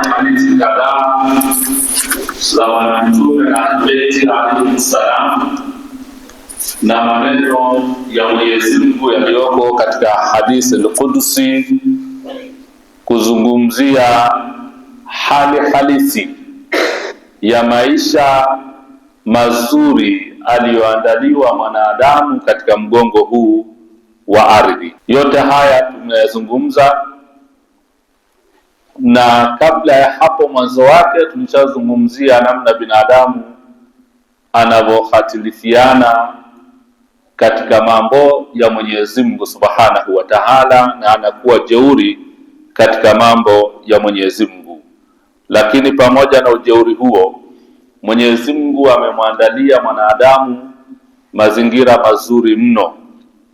hadithi kadhaa za Mtume Ahmedi alayhi salam na maneno ya Mwenyezi Mungu yaliyoko katika hadithi al-Qudsi kuzungumzia hali halisi ya maisha mazuri aliyoandaliwa mwanadamu katika mgongo huu wa ardhi. Yote haya tumeyazungumza, na kabla ya hapo mwanzo wake tulishazungumzia namna binadamu anavyohatilifiana katika mambo ya Mwenyezi Mungu Subhanahu wa Ta'ala, na anakuwa jeuri katika mambo ya Mwenyezi Mungu. Lakini pamoja na ujeuri huo, Mwenyezi Mungu amemwandalia mwanadamu mazingira mazuri mno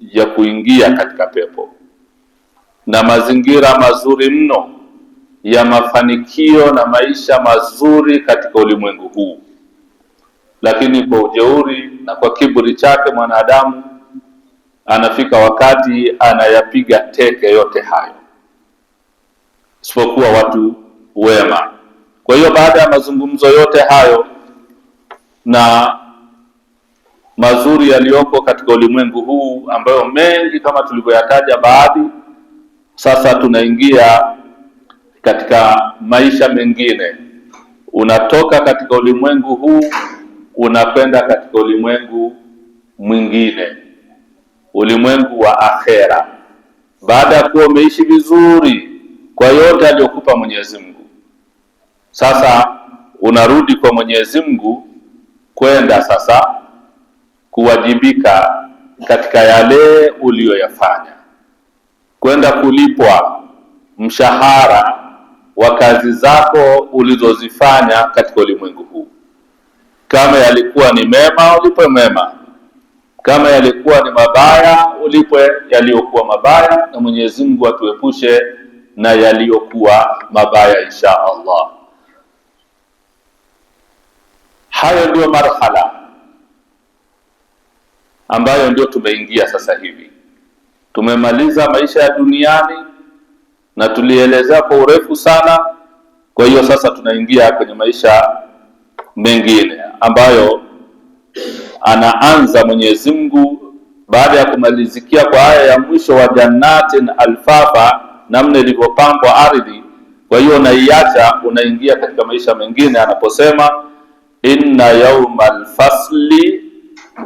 ya kuingia katika pepo, na mazingira mazuri mno ya mafanikio na maisha mazuri katika ulimwengu huu. Lakini kwa ujeuri na kwa kiburi chake mwanadamu anafika wakati anayapiga teke yote hayo, isipokuwa watu wema. Kwa hiyo baada ya mazungumzo yote hayo na mazuri yaliyoko katika ulimwengu huu, ambayo mengi kama tulivyoyataja baadhi, sasa tunaingia katika maisha mengine. Unatoka katika ulimwengu huu unakwenda katika ulimwengu mwingine, ulimwengu wa akhera. Baada ya kuwa umeishi vizuri kwa yote aliyokupa Mwenyezi Mungu, sasa unarudi kwa Mwenyezi Mungu kwenda sasa kuwajibika katika yale uliyoyafanya, kwenda kulipwa mshahara wa kazi zako ulizozifanya katika ulimwengu huu. Kama yalikuwa ni mema, ulipwe mema; kama yalikuwa ni mabaya, ulipwe yaliyokuwa mabaya, na Mwenyezi Mungu atuepushe na yaliyokuwa mabaya insha Allah. Hayo ndio marhala ambayo ndio tumeingia sasa hivi. Tumemaliza maisha ya duniani na tulielezea kwa urefu sana. Kwa hiyo sasa tunaingia kwenye maisha mengine ambayo anaanza Mwenyezi Mungu baada ya kumalizikia kwa aya ya mwisho wa jannatin alfafa, namna ilivyopambwa ardhi. Kwa hiyo unaiacha, unaingia katika maisha mengine anaposema inna yawmal fasli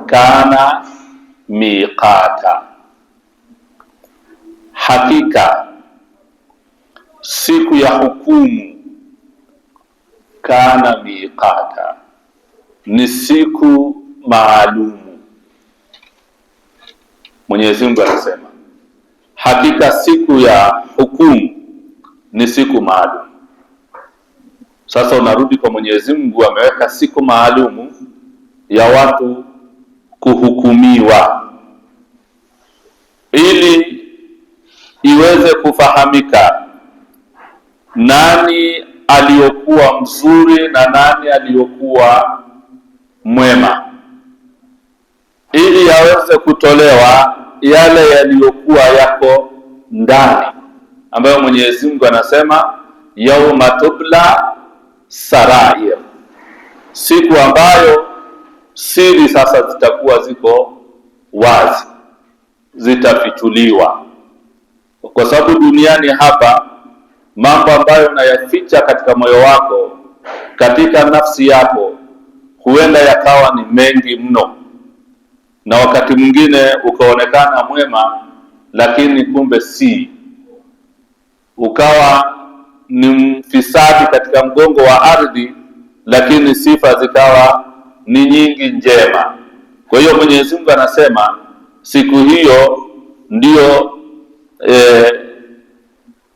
kana miqata, hakika siku ya hukumu, kana miqata, ni siku maalumu. Mwenyezi Mungu anasema hakika siku ya hukumu ni siku maalum. Sasa unarudi kwa Mwenyezi Mungu, ameweka siku maalumu ya watu kuhukumiwa, ili iweze kufahamika nani aliyokuwa mzuri na nani aliyokuwa mwema, ili yaweze kutolewa yale yaliyokuwa yako ndani, ambayo Mwenyezi Mungu anasema yauma tubla sarair, siku ambayo siri sasa zitakuwa ziko wazi, zitafichuliwa. Kwa sababu duniani hapa mambo ambayo unayaficha katika moyo wako, katika nafsi yako, huenda yakawa ni mengi mno, na wakati mwingine ukaonekana mwema lakini kumbe si, ukawa ni mfisadi katika mgongo wa ardhi, lakini sifa zikawa ni nyingi njema. Kwa hiyo Mwenyezi Mungu anasema siku hiyo ndiyo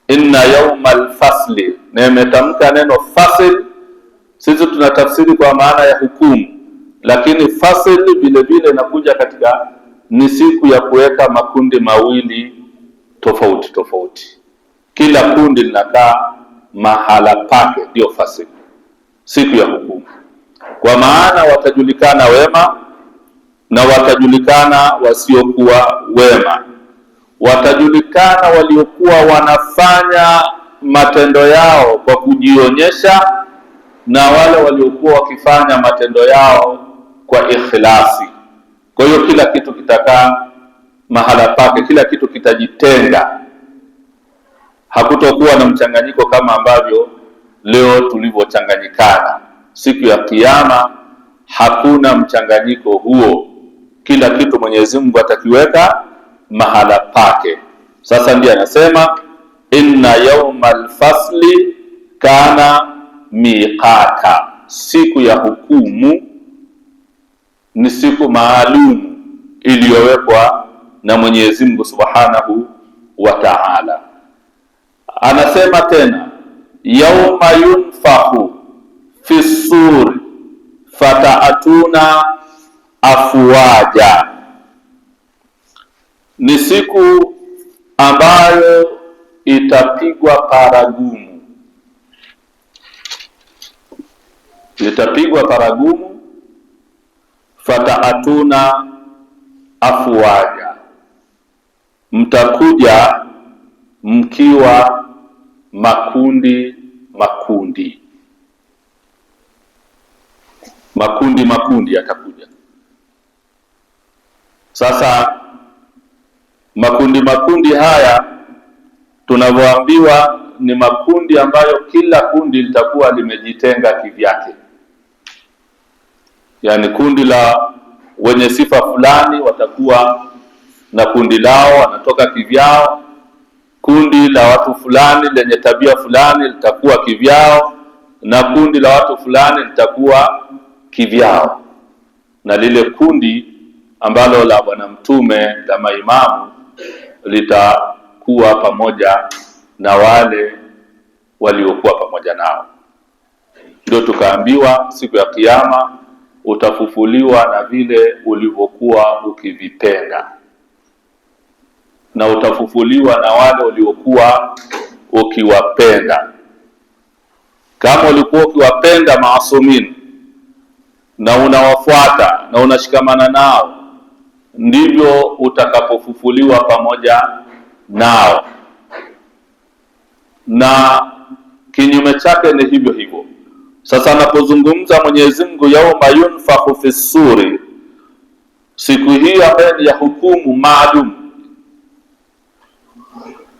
inna yawmal fasli, na imetamka neno fasl. Sisi tunatafsiri kwa maana ya hukumu, lakini fasl vile vile inakuja katika ni siku ya kuweka makundi mawili tofauti tofauti, kila kundi linakaa mahala pake, ndio fasl, siku ya hukumu. Kwa maana watajulikana wema na watajulikana wasiokuwa wema, watajulikana waliokuwa wanafanya matendo yao kwa kujionyesha na wale waliokuwa wakifanya matendo yao kwa ikhlasi. Kwa hiyo kila kitu kitakaa mahala pake, kila kitu kitajitenga. Hakutokuwa na mchanganyiko kama ambavyo leo tulivyochanganyikana. Siku ya Kiyama hakuna mchanganyiko huo, kila kitu Mwenyezi Mungu atakiweka mahala pake. Sasa ndiye anasema inna yawmal fasli kana miqata, siku ya hukumu ni siku maalum iliyowekwa na Mwenyezi Mungu Subhanahu wa Ta'ala. Anasema tena yauma yunfahu fi suri fataatuna afwaja, ni siku ambayo itapigwa paragumu, itapigwa paragumu. Fataatuna afwaja, mtakuja mkiwa makundi makundi, makundi makundi yatakuja. Sasa makundi makundi haya tunavyoambiwa ni makundi ambayo kila kundi litakuwa limejitenga kivyake. Yani kundi la wenye sifa fulani watakuwa na kundi lao, wanatoka kivyao. Kundi la watu fulani lenye tabia fulani litakuwa kivyao, na kundi la watu fulani litakuwa kivyao, na lile kundi ambalo la Bwana Mtume la maimamu litakuwa pamoja na wale waliokuwa pamoja nao. Ndio tukaambiwa siku ya Kiyama utafufuliwa na vile ulivyokuwa ukivipenda, na utafufuliwa na wale uliokuwa ukiwapenda. Kama ulikuwa ukiwapenda maasumin na unawafuata na unashikamana nao, ndivyo utakapofufuliwa pamoja nao, na kinyume chake ni hivyo hivyo. Sasa anapozungumza Mwenyezi Mungu yauma yunfakhu fi suri, siku hii ambayo ya hukumu maalum,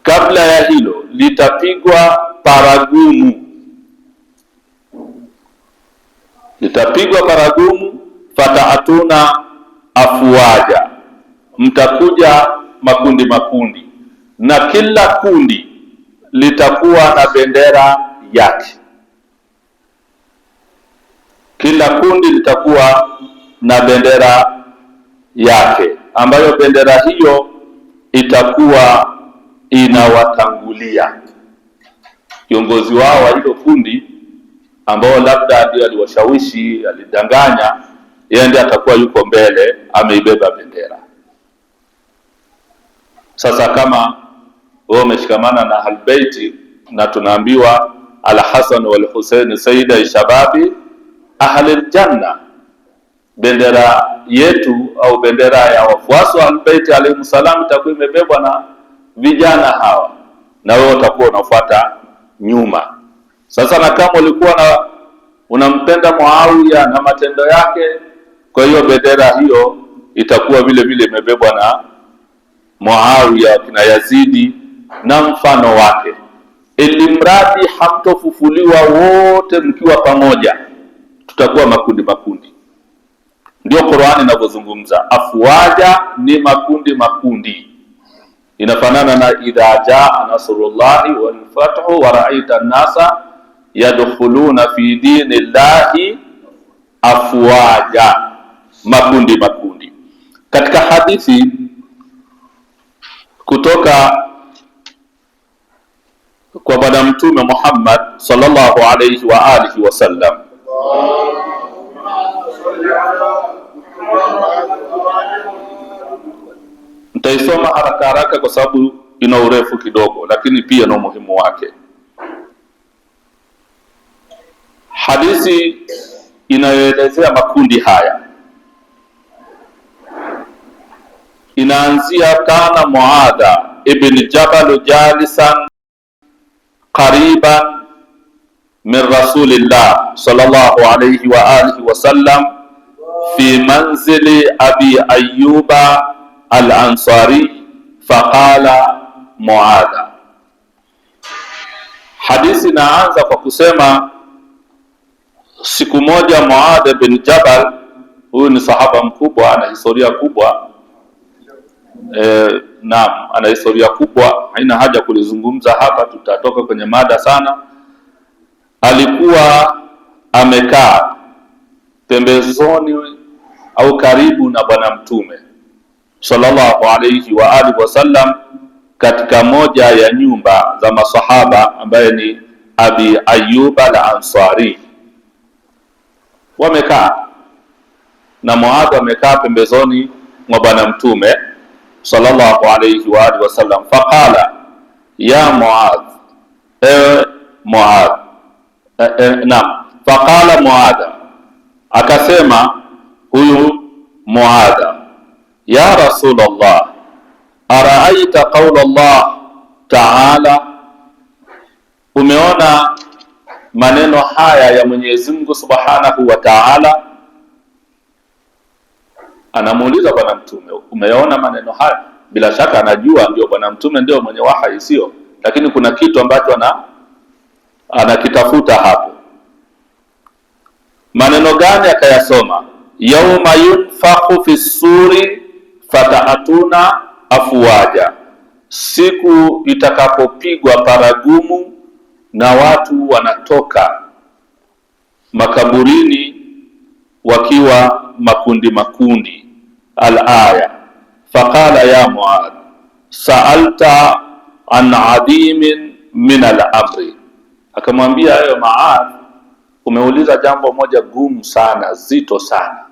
kabla ya hilo litapigwa paragumu, litapigwa paragumu. Fataatuna afwaja, mtakuja makundi makundi, na kila kundi litakuwa na bendera yake. Kila kundi litakuwa na bendera yake, ambayo bendera hiyo itakuwa inawatangulia kiongozi wao wa hilo kundi, ambao labda ndio aliwashawishi, alidanganya, yeye ndiye atakuwa yuko mbele, ameibeba bendera. Sasa kama wao umeshikamana na Ahlulbeiti, na tunaambiwa Al-Hasan wal Husaini sayyida shababi ahli aljanna, bendera yetu au bendera ya wafuasi wa Ahlulbeiti alayhi salam itakuwa imebebwa na vijana hawa, na wewe utakuwa unafuata nyuma. Sasa na kama ulikuwa unampenda Muawiya na matendo yake, kwa hiyo bendera hiyo itakuwa vile vile imebebwa na Muawiya na Yazidi na mfano wake, ili mradi hamtofufuliwa wote mkiwa pamoja, tutakuwa makundi makundi. Ndio Qur'ani inavyozungumza, afwaja ni makundi makundi, inafanana na idha jaa nasrullahi wal fathu wa ra'aita an-nasa yadkhuluna fi dinillahi afwaja, makundi makundi. Katika hadithi kutoka kwa Bwana Mtume Muhammad sallallahu alayhi wa alihi wasallam, nitaisoma haraka haraka kwa sababu ina urefu kidogo, lakini pia na umuhimu wake. Hadithi inayoelezea makundi haya inaanzia kana Muadha ibn Jabal jalisan qariban min rasulillah sallallahu alayhi wa alihi wa sallam fi manzili abi ayyuba al-ansari faqala Muadha. Hadithi inaanza kwa kusema siku moja Muadh bin Jabal, huyu ni sahaba mkubwa, ana historia kubwa. Naam, ana historia kubwa, haina haja kulizungumza hapa, tutatoka kwenye mada sana. Alikuwa amekaa pembezoni au karibu na bwana mtume sallallahu alayhi wa alihi wasallam katika moja ya nyumba za masahaba ambaye ni Abi Ayyub al-Ansari. Wamekaa na Muadh amekaa pembezoni mwa bwana mtume sallallahu alayhi wa alihi wasallam. Faqala ya Muadh, Muadh, naam, faqala Muadh, akasema huyu Muadh, ya Rasulullah, araaita qawla Allah ta'ala, umeona maneno haya ya Mwenyezi Mungu Subhanahu wa Ta'ala? Anamuuliza bwana mtume, umeona maneno haya? Bila shaka anajua ndio bwana mtume ndio mwenye wahyi, sio? Lakini kuna kitu ambacho anakitafuta hapo. Maneno gani akayasoma? Yauma yunfakhu fi suri fataatuna afwaja, siku itakapopigwa paragumu na watu wanatoka makaburini wakiwa makundi makundi. Al-aya. Faqala ya Muadh, sa'alta an adimin min al-amri, akamwambia hayo Muadh, umeuliza jambo moja gumu sana, zito sana.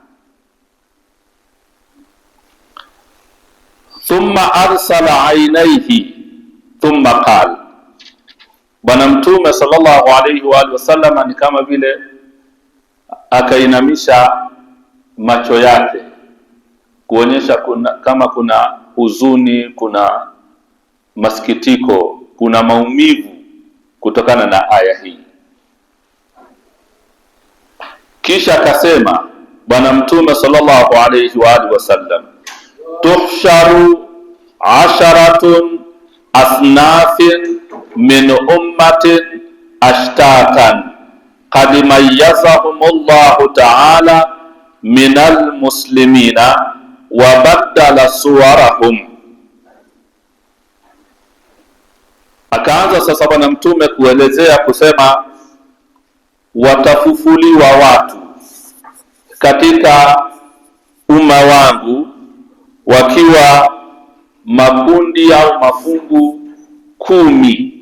Thumma arsala ainaihi thumma qala, bwana mtume sallallahu alayhi wa alihi wasallam ni kama vile akainamisha macho yake kuonyesha kama kuna huzuni, kuna masikitiko, kuna maumivu kutokana na aya hii. Kisha akasema bwana mtume sallallahu alayhi wa alihi wasallam, tuhsharu asharatun asnafin min ummatin ashtatan qad mayyazahumullahu ta'ala minal muslimina wa baddala suwarahum. Akaanza sasa bwana mtume kuelezea kusema, watafufuliwa watu katika umma wangu wakiwa makundi au mafungu 10.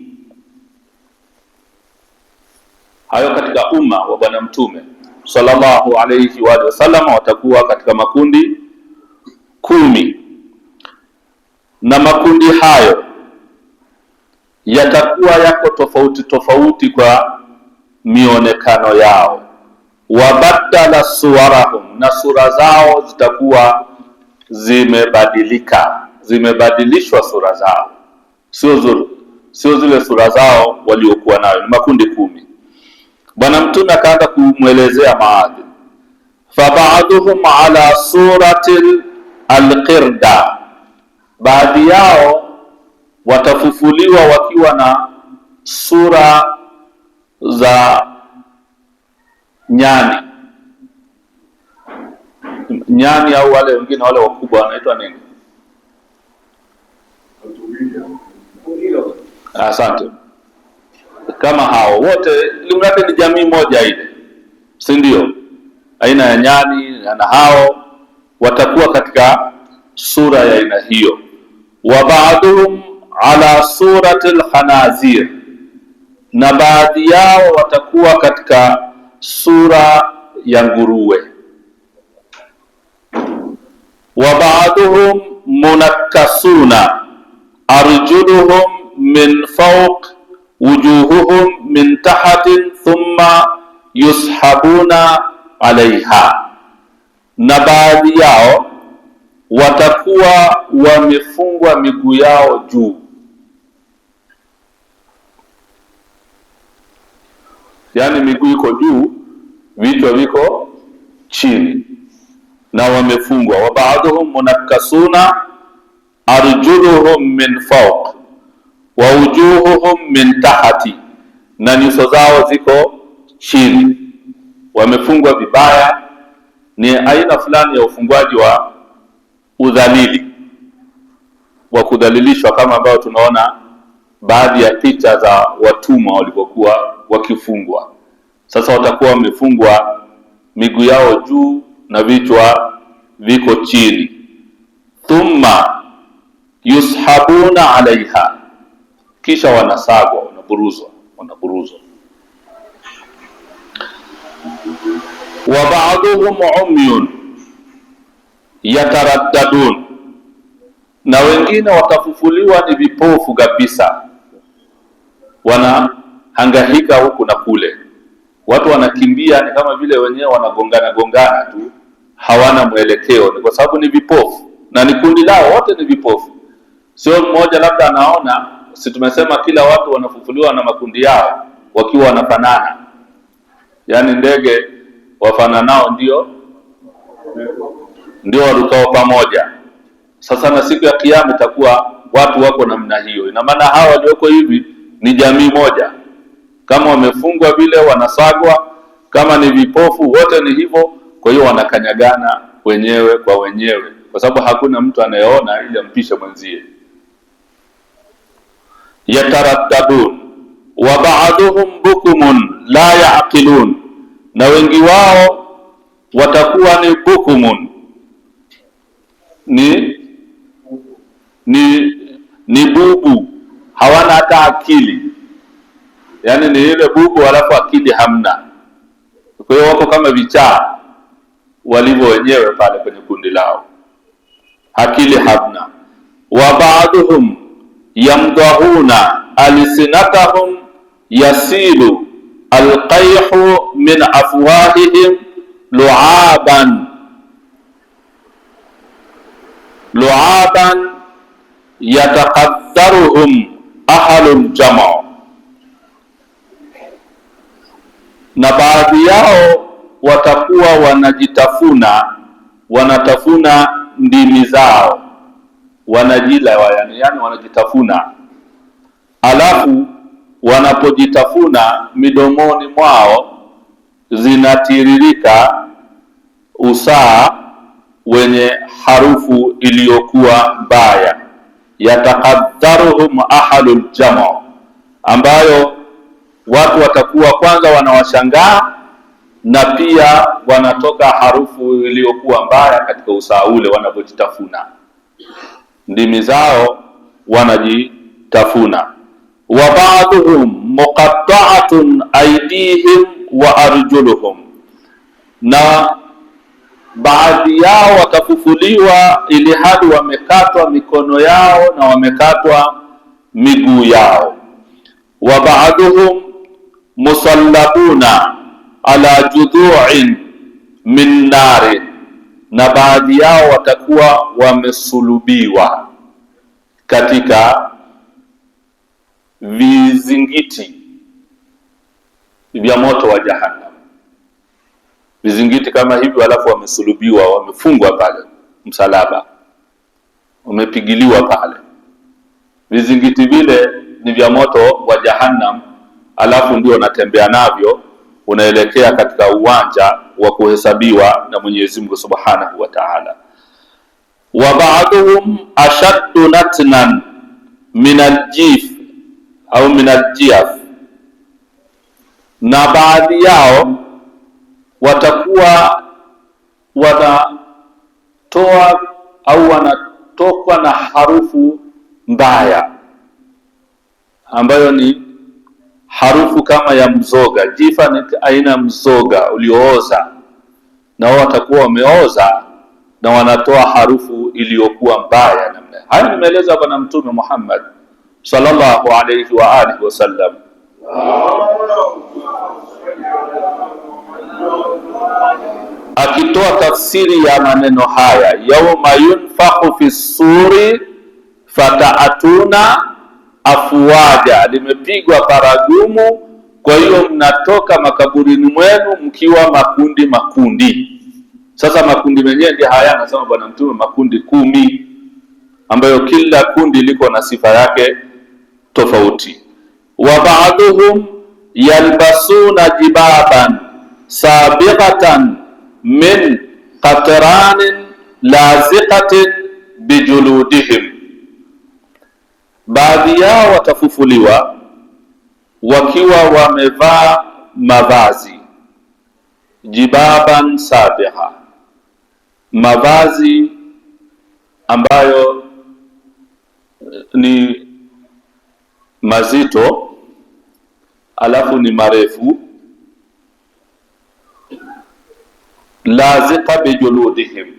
Hayo katika umma wa bwana mtume sallallahu alayhi wa sallam watakuwa katika makundi 10, na makundi hayo yatakuwa yako tofauti tofauti kwa mionekano yao. Wabaddala suwarahum, na sura zao zitakuwa zimebadilishwa sura zao, sio zile sura zao waliokuwa nayo. Ni makundi 10. Bwana mtume akaanza kumwelezea maadhi. Faba'duhum ala surati al-qirda, baadhi yao watafufuliwa wakiwa na sura za nyani au wale wengine wale wakubwa wanaitwa nini? Asante. Kama hao wote limradi ni jamii moja ile, si ndio? Aina ya nyani na hao watakuwa katika sura ya aina hiyo. Wa ba'dhum ala surati al-khanazir, na baadhi yao watakuwa katika sura ya nguruwe. Wa ba'dhum munakkasuna arjuluhum min fawq wujuhuhum min tahatin thumma yushabuna alaiha, na baadhi yao watakuwa wamefungwa miguu yao juu, yani miguu iko juu, vichwa viko chini, na wamefungwa. Wa ba'dhum munakkasuna arjuluhum min fawq wa wujuhuhum min tahti, na nyuso zao ziko chini, wamefungwa vibaya. Ni aina fulani ya ufungwaji wa udhalili, wa kudhalilishwa, kama ambao tunaona baadhi ya picha za watumwa walivyokuwa wakifungwa. Sasa watakuwa wamefungwa miguu yao juu na vichwa viko chini. Thumma yushabuna alaiha, kisha wanasagwa, wanaburuzwa. Wa ba'dhum umyun yataraddadun, na wengine watafufuliwa ni vipofu kabisa, wanahangaika huku na kule, watu wanakimbia, ni kama vile wenyewe wanagongana tu, hawana mwelekeo. Ni kwa sababu ni vipofu, na ni kundi lao, wote ni vipofu. Sio mmoja labda anaona. Si tumesema kila watu wanafufuliwa na makundi yao wakiwa wanafanana, yani ndege wafananao ndio warukao pamoja. Sasa na siku ya Kiyama itakuwa watu wako namna hiyo. Ina maana hawa walioko hivi ni jamii moja, kama wamefungwa vile wanasagwa, kama ni vipofu wote ni hivyo. Kwa hiyo wanakanyagana wenyewe kwa wenyewe, kwa sababu hakuna mtu anayeona ili ampishe mwenzie. Yataraddadun wa ba'dhum bukumun la ya'qilun, na wengi wao watakuwa ni bukumun, ni bubu, hawana hata akili, yani ni ile bubu alafu akili hamna. Kwa hiyo wako kama vichaa walivyo wenyewe pale kwenye kundi lao, akili hamna. Wa ba'dhum yamdahuna alsinatahum yasilu alqayhu min afwahihim lu'aban yataqaddaruhum ahlul jamaa, na baadhi yao watakuwa wanatafuna ndimi zao, wanajila yani wanajitafuna, alafu wanapojitafuna midomoni mwao zinatiririka usaa wenye harufu iliyokuwa mbaya. Yatakadharuhum ahlul jamaa, ambayo watu watakuwa kwanza wanawashangaa, na pia wanatoka harufu iliyokuwa mbaya katika usaa ule wanapojitafuna, ndimi zao wanajitafuna. Wa ba'dhum muqatta'atun aydihim wa arjuluhum, na baadhi yao watafufuliwa ili hadi wamekatwa mikono yao na wamekatwa miguu yao. Wa ba'dhum musallabuna ala judhu'in min nari, na baadhi yao watakuwa wamesulubiwa katika vizingiti vya moto wa Jahannam. Vizingiti kama hivyo, alafu wamesulubiwa, wamefungwa pale msalaba, wamepigiliwa pale. Vizingiti vile ni vya moto wa Jahannam, alafu ndio unatembea navyo unaelekea katika uwanja wa kuhesabiwa na Mwenyezi Mungu Subhanahu wa Ta'ala. Wa ba'dhum ashaddu natnan min al-jif au min al-jiyaf, na baadhi yao watakuwa wanatoa au wanatokwa na harufu mbaya ambayo ni harufu kama ya mzoga. Jifa ni aina mzoga uliooza, na wao watakuwa wameoza na wanatoa harufu iliyokuwa mbaya namna. Haya nimeeleza Bwana Mtume Muhammad sallallahu alayhi wa alihi wasallam. Akitoa tafsiri ya maneno haya, yauma yunfakhu fi suri fataatuna afwaja, limepigwa paragumu Kwa hiyo mnatoka makaburini mwenu mkiwa makundi makundi. Sasa makundi menyewe ndio haya anasema Bwana Mtume, makundi 10 ambayo kila kundi liko na sifa yake tofauti. Wa ba'dhum yalbasuna jibaban sabiqatan min qatranin laziqatin bijuludihim, baadhi yao watafufuliwa wakiwa wamevaa mavazi jibaban sabiha, mavazi ambayo ni mazito alafu ni marefu, lazika bijuludihim,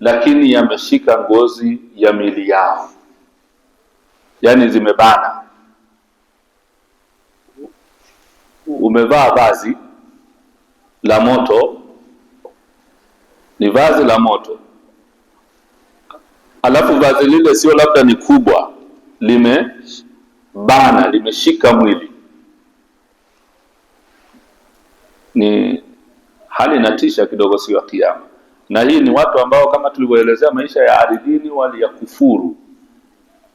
lakini yameshika ngozi ya mili yao, yani zimebana. Umevaa vazi la moto, ni vazi la moto, alafu vazi lile sio labda ni kubwa, limebana, limeshika mwili. Ni hali inatisha kidogo, sio ya kiyama. Na hii ni watu ambao kama tulivyoelezea maisha ya ardhini waliyakufuru,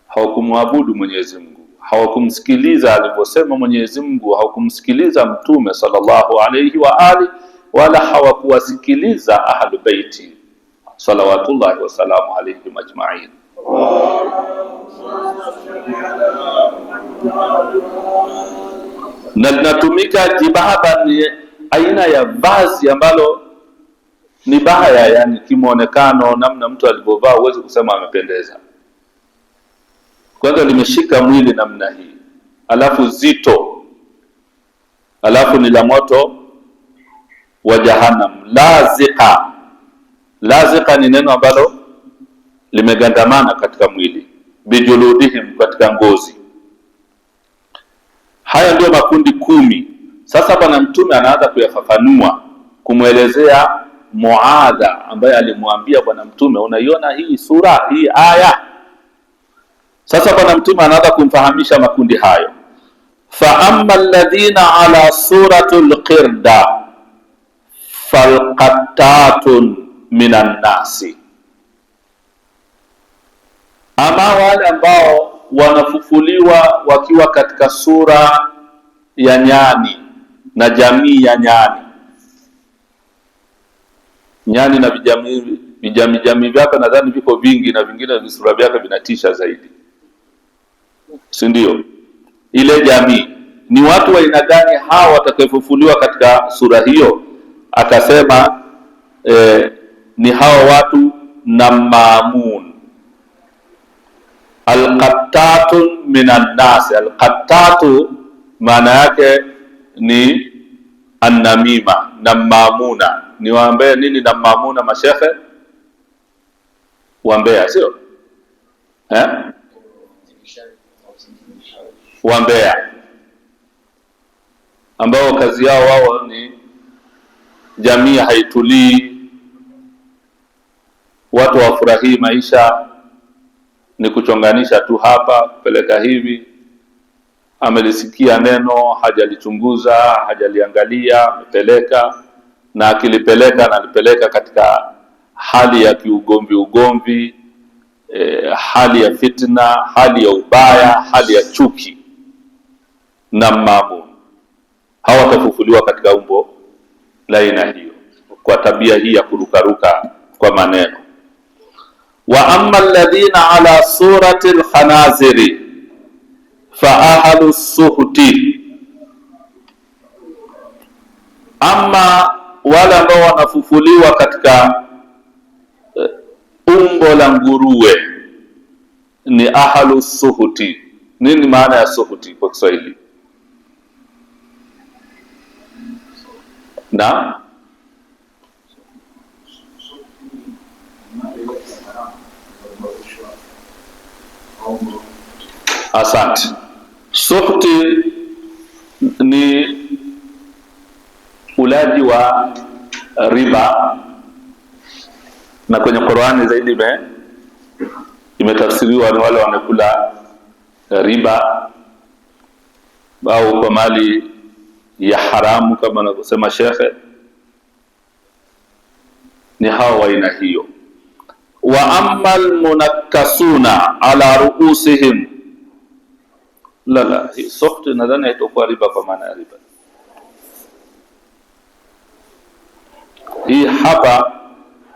hawakumwabudu Mwenyezi Mungu, hawakumsikiliza alivyosema Mwenyezi Mungu, hawakumsikiliza Mtume sallallahu alayhi wa ali, wala hawakuwasikiliza ahlu baiti salawatullahi wasalamu alayhim ajma'in. Na linatumika jibaba, ni aina ya vazi ambalo ni baya, yani kimuonekano, namna mtu alivyovaa huwezi kusema amependeza. Kwanza limeshika mwili namna hii, alafu zito, alafu ni la moto wa jahannam. Lazika, lazika ni neno ambalo limegandamana katika mwili, bijuludihim, katika ngozi. Haya ndio makundi 10. Sasa Bwana Mtume anaanza kuyafafanua, kumwelezea Muadha ambaye alimwambia Bwana Mtume, unaiona hii sura, hii aya? Sasa Bwana Mtume anaanza kumfahamisha makundi hayo. Fa amma alladhina ala suratul qirda falqattatun minan nasi, ama wale ambao wanafufuliwa wakiwa katika sura ya nyani na jamii ya nyani. Nyani na vijamii vyake nadhani viko vingi, na vingine visura vyake vinatisha zaidi, si ndio? Ile jamii ni watu wa aina gani hao watakaofufuliwa katika sura hiyo? Akasema ni hao watu namamun, alqattatun minan nas. Alqattatu maana yake ni annamima, namamuna. Ni waambia nini namamuna, mashekhe? Waambia, sio waambia ambao kazi yao wao ni jamii haitulii, watu wafurahii maisha, ni kuchonganisha tu hapa, peleka hivi. Amelisikia neno, hajalichunguza, hajaliangalia, amepeleka, na akilipeleka analipeleka katika hali ya ugomvi, hali ya fitna, hali ya ubaya, hali ya chuki na mamu. Hawatafufuliwa katika umbo la aina hiyo, kwa tabia hii ya kurukaruka kwa maneno. Wa amma alladhina ala surati alkhanaziri fa ahlu suhti, ama wale ambao wanafufuliwa katika umbo la nguruwe ni ahlu suhti. Nini maana ya suhti kwa Kiswahili? Na asante. Suhti ni ulaji wa riba, na kwenye Qur'ani zaidi imetafsiriwa ni wale wanakula riba au kwa mali ya haramu kama anavyosema shekhe, ni hao aina hiyo. Wa amma almunakkasuna ala ruusihim, la hii soft nadhani itakuwa riba kwa maana ya riba hii hapa.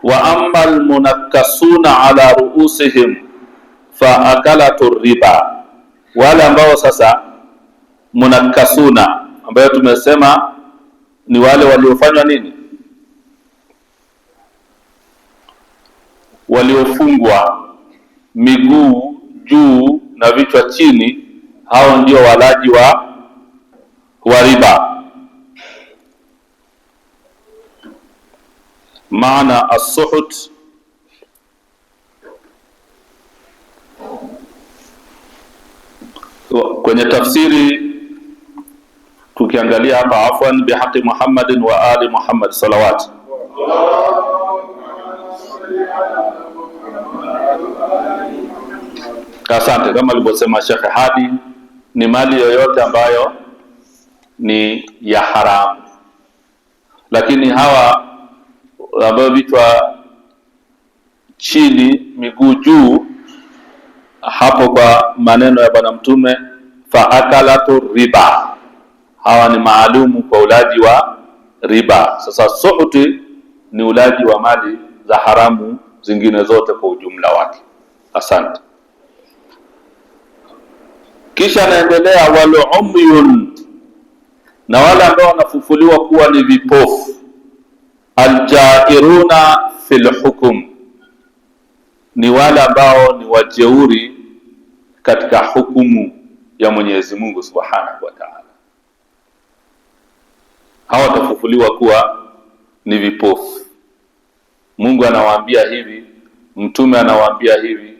Wa amma almunakkasuna ala ruusihim fa akalatu riba, wale ambao sasa munakkasuna, ambayo tumesema ni wale waliofanywa nini, waliofungwa miguu juu na vichwa chini, hao ndio walaji wa riba. Maana as-suhut kwenye tafsiri tukiangalia hapa, afwan bihaqi Muhammadin wa ali Muhammad salawat. Asante. Kama alivyosema Sheikh Hadi, ni mali yoyote ambayo ni ya haramu, lakini hawa ambao vichwa chini miguu juu, hapo kwa maneno ya Bwana Mtume fa akalatu riba, hawa ni maalumu kwa ulaji wa riba. Sasa suhuti ni ulaji wa mali za haramu zingine zote kwa ujumla wake. Asante. Kisha naendelea, wal umyun, na wale ambao wanafufuliwa kuwa ni vipofu, aljairuna fil hukm, ni wale ambao ni wajeuri katika hukumu ya Mwenyezi Mungu Subhanahu wa Ta'ala. Hawa watafufuliwa kuwa ni vipofu. Mungu anawaambia hivi, Mtume anawaambia hivi,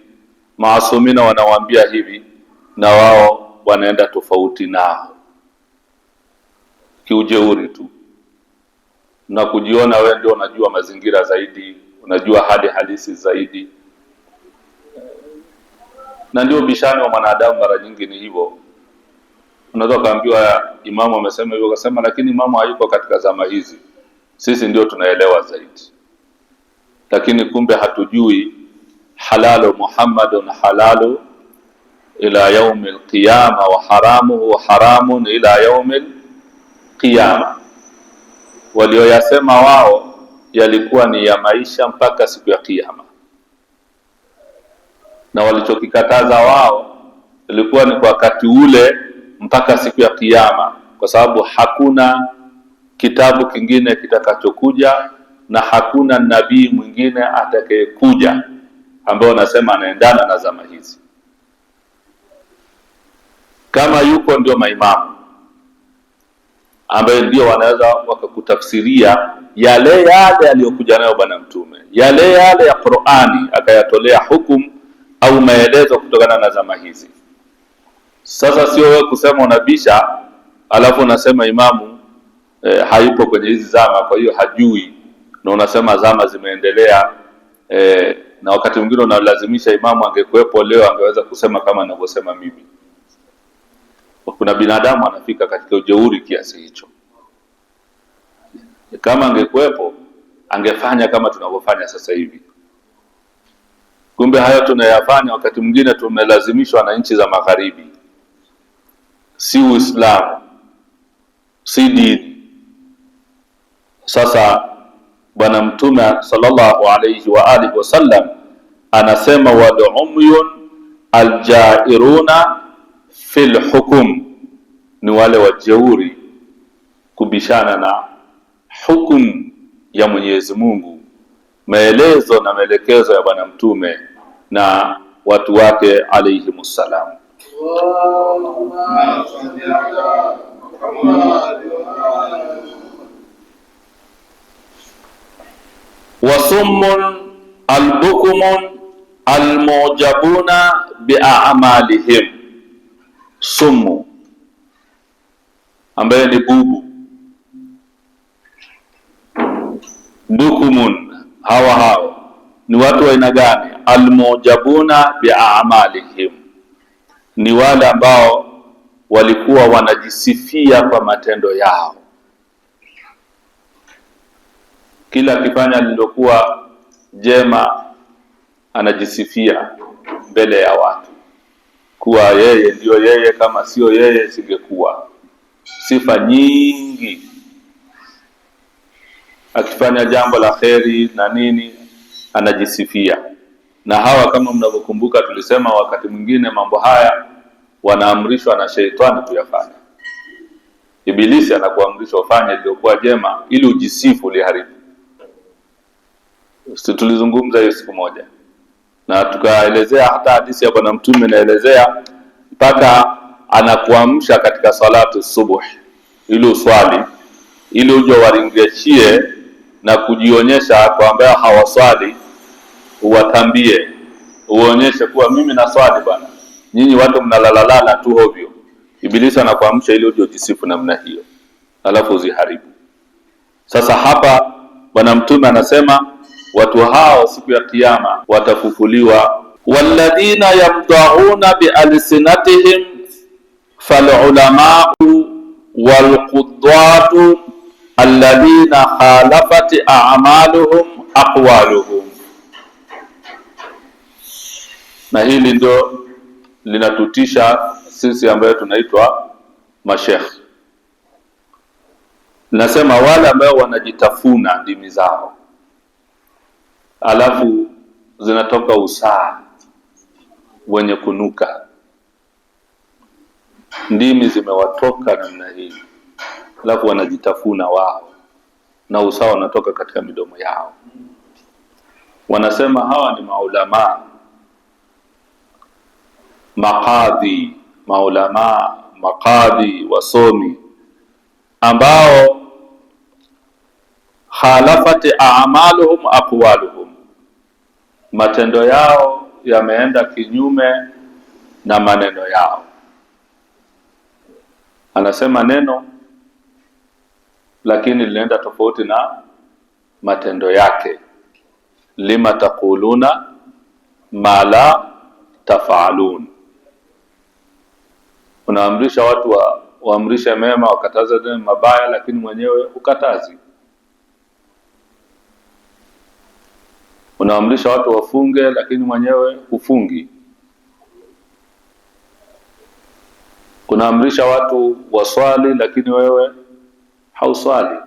maasumina wanawaambia hivi, na wao wanaenda tofauti nao kiujeuri tu na kujiona wewe ndio unajua mazingira zaidi, unajua hali halisi zaidi. Na ndio bishani wa mwanadamu mara nyingi ni hivyo. Unaweza kaambiwa imamu amesema hivyo, akasema lakini imamu hayuko katika zama hizi, sisi ndio tunaelewa zaidi. Lakini kumbe hatujui halalu Muhammadun halalu ila yaumil qiyama wa haramuhu haramun ila yaumil qiyama. Walioyasema wao yalikuwa ni ya maisha mpaka siku ya Kiyama, na walichokikataza wao ilikuwa ni kwa wakati ule mpaka siku ya Kiyama, kwa sababu hakuna kitabu kingine kitakachokuja na hakuna nabii mwingine atakayekuja ambao nasema anaendana na zama hizi. Kama yuko ndio maimamu ambaye ndio wanaweza wakakutafsiria yale aliyokuja nayo Bwana Mtume, yale ya Qur'ani, akayatolea hukumu au maelezo kutokana na zama hizi. Sasa sio wewe kusema unabisha alafu unasema imamu hayupo kwenye hizi zama, kwa hiyo hajui, na unasema zama zimeendelea, na wakati mwingine unalazimisha imamu angekuepo leo angeweza kusema kama ninavyosema mimi. Kuna binadamu anafika katika ujeuri kiasi hicho. Kama angekuepo angefanya kama tunavyofanya sasa hivi. Kumbe hayo tunayafanya wakati mwingine tumelazimishwa na nchi za magharibi, si Uislamu, si dini. Sasa Bwana Mtume sallallahu alayhi wa alihi wasallam anasema wal umyun aljairuna fil hukm, ni wale wajeuri kubishana na hukumu ya Mwenyezi Mungu, maelezo na maelekezo ya Bwana Mtume na watu wake alayhimus salam. Wasummun albukumun almujabuna bi'amalihim, sumu ambaye ni bubu, bukumun hawa ni watu wa aina gani? Almujabuna bi'amalihim, ni wale ambao walikuwa wanajisifia kwa matendo yao. Kila akifanya lililokuwa jema anajisifia mbele ya watu kuwa yeye ndio yeye, kama sio yeye singekuwa. Sifa nyingi. Akifanya jambo la kheri na nini anajisifia. Na hawa kama mnavyokumbuka tulisema wakati mwingine mambo haya wanaamrishwa na sheitani kuyafanya. Ibilisi anakuamrisha ufanye lililokuwa jema ili ujisifu liharibu. Tulizungumza hiyo siku moja na tukaelezea hata hadithi ya Bwana Mtume inaelezea mpaka anakuamsha katika salatu subuh ili uswali, ili uje waringeshie na kujionyesha kwa ambao hawaswali, uwatambie, uonyeshe kuwa mimi naswali bwana, nyinyi watu mnalalalala tu hovyo. Ibilisi anakuamsha ili uje ujisifu namna hiyo, alafu uziharibu. Sasa hapa Bwana Mtume anasema watu hao siku ya kiyama watafufuliwa, walladhina yamdahuna bialsinatihim falulamau walqudwatu alladhina khalafat a'maluhum aqwaluhum. Na hili ndio linatutisha sisi ambayo tunaitwa mashekh. Nasema wale ambao wanajitafuna ndimi zao alafu zinatoka usaa wenye kunuka, ndimi zimewatoka namna hii, alafu wanajitafuna wao na usaa unatoka katika midomo yao. Wanasema hawa ni maulama, maqadhi, maulama, maqadhi, wasomi ambao khalafati a'maluhum aqwaluhum, matendo yao yameenda kinyume na maneno yao. Anasema neno lakini linaenda tofauti na matendo yake. Lima taquluna ma la tafalun. Unaamrisha watu waamrishe mema, wakataza mabaya, lakini mwenyewe ukatazi. Unaamrisha watu wafunge lakini mwenyewe hufungi. Unaamrisha watu waswali lakini wewe hauswali.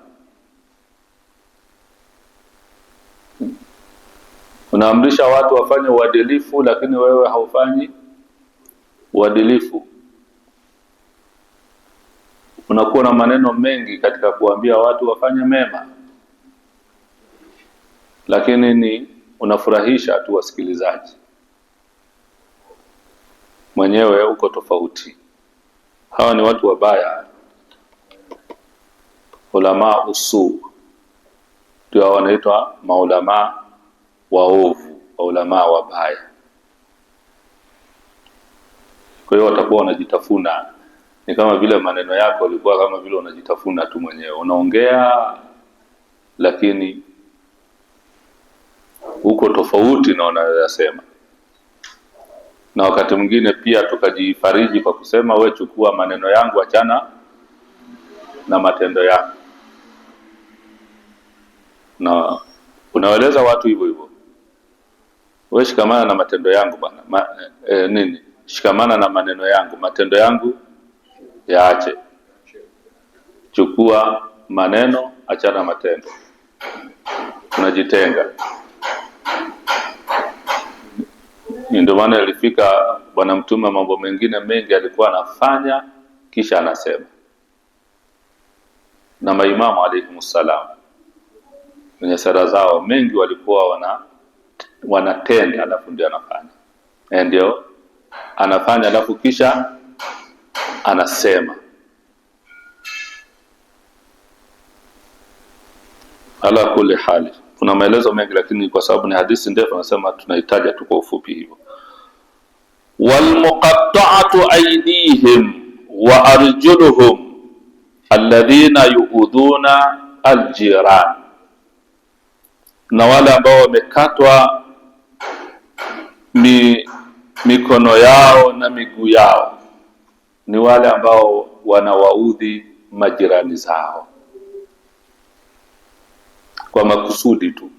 Unaamrisha watu wafanye uadilifu lakini wewe haufanyi uadilifu. Unakuwa na maneno mengi katika kuambia watu wafanye mema, lakini ni unafurahisha tu wasikilizaji, mwenyewe uko tofauti. Hawa ni watu wabaya, ulama usu, ndio wanaitwa maulama waovu, ulama wabaya. Kwa hiyo watakuwa wanajitafuna, ni kama vile maneno yako yalikuwa kama vile unajitafuna tu mwenyewe, unaongea lakini uko tofauti na unayosema. Na wakati mwingine pia tukajifariji kwa kusema we chukua maneno yangu, achana na matendo yangu. Na unaeleza watu hivyo hivyo, we shikamana na matendo yangu bwana, shikamana na maneno yangu, matendo yangu yaache. Chukua maneno, achana matendo. Unajitenga. Ndio maana ilifika Bwana Mtume mambo mengine mengi alikuwa anafanya kisha anasema. Na maimamu alayhimussalam kwenye sera zao mengi walikuwa wanatenda alafu ndio anafanya. Ndio anafanya alafu kisha anasema. Ala kulli hali, kuna maelezo mengi lakini kwa sababu ni hadithi ndefu nasema tunahitaji tu kwa ufupi hivyo. Walmuqatta'atu aydihim wa arjuluhum alladhina yu'udhuna aljiran, na wale ambao wamekatwa mikono yao na miguu yao, ni wale ambao wanawaudhi majirani zao kwa makusudi tu.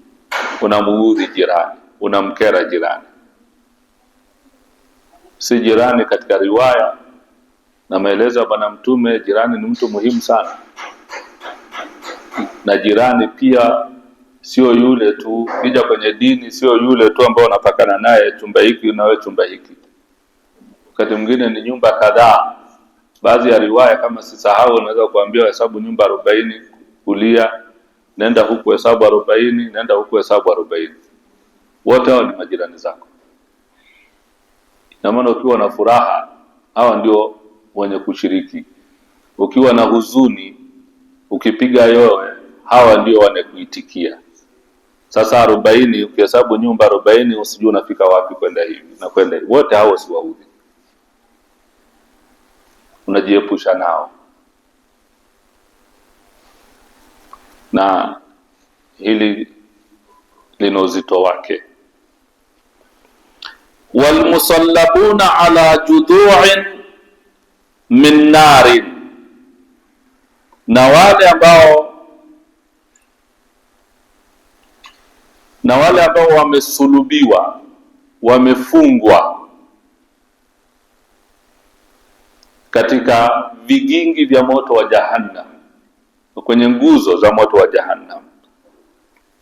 Unamuudhi jirani, unamkera jirani. Si jirani katika riwaya na maelezo ya Bwana Mtume, jirani ni mtu muhimu sana. Na jirani pia sio yule tu, kija kwenye dini sio yule tu ambao unapakana naye chumba hiki na wewe chumba hiki. Wakati mwingine ni nyumba kadhaa. Baadhi ya riwaya kama sisahau, unaweza kuambia hesabu nyumba 40 kulia, nenda huku hesabu 40, nenda huku hesabu 40. Wote hao ni majirani zako. Na maana ukiwa na furaha, hawa ndio wenye kushiriki. Ukiwa na huzuni, ukipiga yowe, hawa ndio wanakuitikia. Sasa 40 ukihesabu nyumba 40, usijue unafika wapi kwenda hivi na kwenda hivi. Wote hao si waudhi. Unajiepusha nao. Na hili lina uzito wake. Walmusallabuna ala judhu'in min narin, na wale ambao wamesulubiwa, wamefungwa katika vigingi vya moto wa Jahannam, kwenye nguzo za moto wa Jahannam.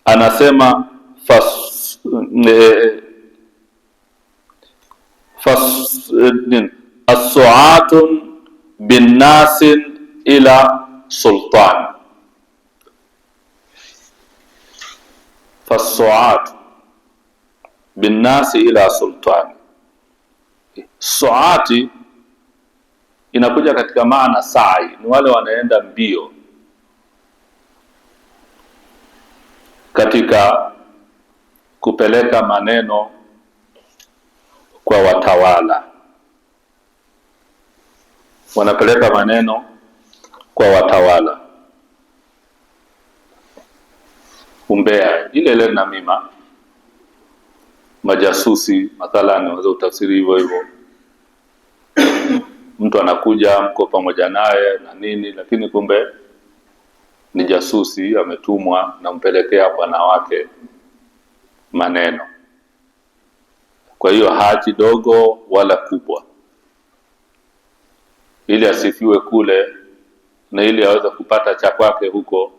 Anasema as-su'atun bin nasin ila sultan. Fas-su'at bin nasi ila sultan. Su'ati inakuja katika maana sa'i, ni wale wanaenda mbio katika kupeleka maneno kwa watawala. Wanapeleka maneno kwa watawala. Umbea ile namima, majasusi mathalan, unaweza utafsiri hivyo hivyo. Mtu anakuja, mko pamoja naye na nini, lakini kumbe ni jasusi, ametumwa na mpelekea bwana wake maneno. Kwa hiyo haji dogo wala kubwa, ili asifiwe kule na ili aweze kupata cha kwake huko,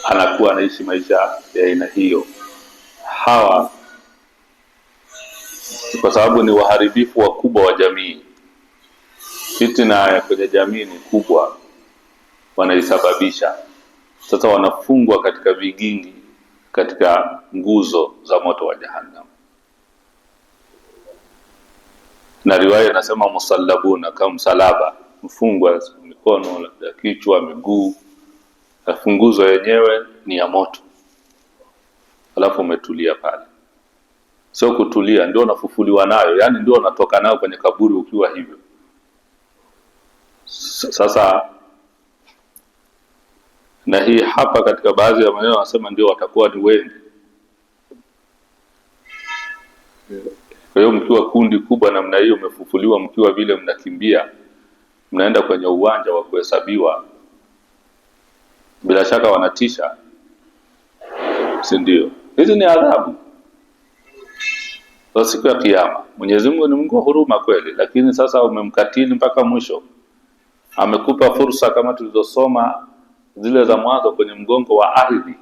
anakuwa anaishi maisha ya aina hiyo. Hawa kwa sababu ni waharibifu wakubwa wa jamii. Fitna ya kwenye jamii ni kubwa, wanaisababisha. Sasa wanafungwa katika vigingi, katika nguzo za moto wa Jahannam. Na riwaya inasema musallabuna, kama msalaba, mfungwa mikono, labda kichwa, miguu. Nguzo yenyewe ni ya moto, alafu umetulia pale. Sio kutulia, ndio unafufuliwa nayo, yani ndio unatoka nayo kwenye kaburi ukiwa hivyo. Sasa na hii hapa katika baadhi ya maneno wanasema ndio watakuwa ni wengi. Kwa hiyo mkiwa kundi kubwa namna hiyo, umefufuliwa mkiwa vile mnakimbia, mnaenda kwenye uwanja wa kuhesabiwa, bila shaka wanatisha, si ndio? Hizi ni adhabu kwa siku ya Kiyama. Mwenyezi Mungu ni Mungu wa huruma kweli, lakini sasa umemkatili mpaka mwisho. Amekupa fursa kama tulizosoma zile za mwanzo kwenye mgongo wa ardhi.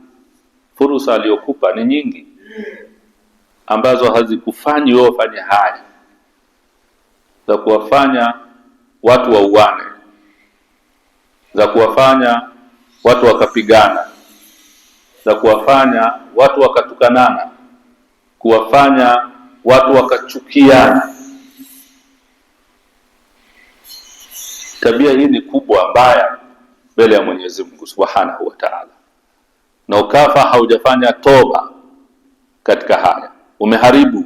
Fursa aliyokupa ni nyingi ambazo hazikufanyi wewe ufanye haya, za kuwafanya watu wauane, za kuwafanya watu wakapigana, za kuwafanya watu wakatukanana, kuwafanya watu wakachukiana. Tabia hii ni kubwa mbaya mbele ya Mwenyezi Mungu Subhanahu wa Ta'ala, na ukafa haujafanya toba katika haya, umeharibu